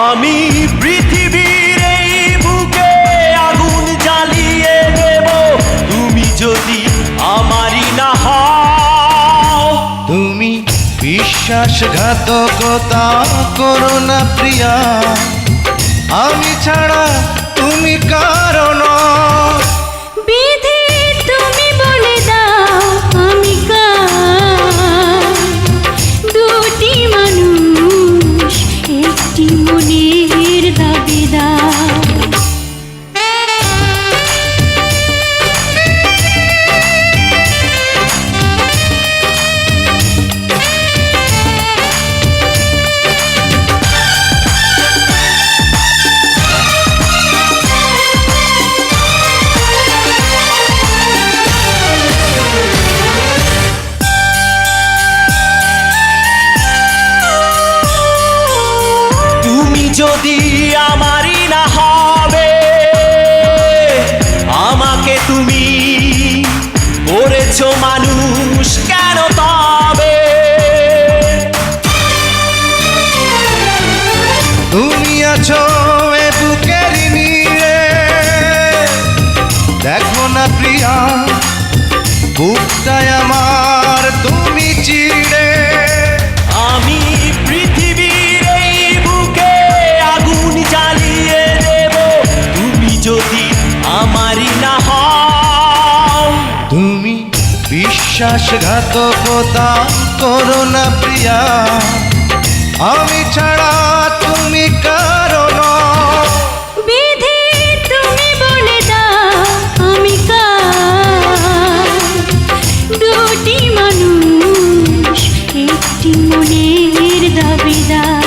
আমি পৃথিবীর এই বুকে আগুন জ্বালিয়ে দেব তুমি যদি আমারই না হও। তুমি বিশ্বাসঘাতকতা করো না প্রিয়া, আমি ছাড়া তুমি কারো নও। বিধি তুমি বলে দাও আমি কার, দুটি মানুষ একটি মনের দাবিদার। যদি আমারই না হবে, আমাকে তুমি করেছো মানুষ কেন তবে? তুমি আছো এ বুকের নিয়ে, দেখো না প্রিয়া বুকটায় আমার তুমি চিড়ে। আমি পৃথিবীর এই বুকে আগুন জ্বালিয়ে দেব তুমি যদি আমারই না হও। তুমি বিশ্বাসঘাতকতা করো না প্রিয়া, আমি ছাড়া তুমি কারো নও। বিধি তুমি বলে দাও আমি কার, দুটি মানুষ একটি মনের দাবিদার।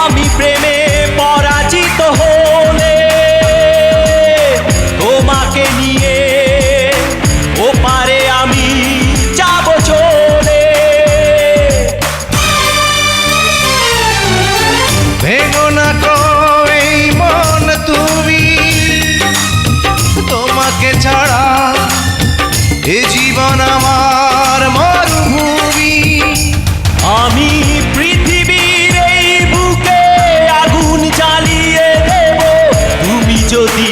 আমি প্রেমে পরাজিত হলে তোমাকে নিয়ে ওপারে আমি যাব চলে। ভেঙো না গো এই মন তুমি, তোমাকে ছাড়া এ জীবন আমার মরুভূমি। আমি পৃথিবীর এই বুকে আগুন জ্বালিয়ে দেব তুমি যদি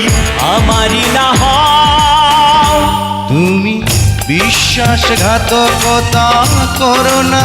আমারই না হও। তুমি বিশ্বাসঘাতকতা করো না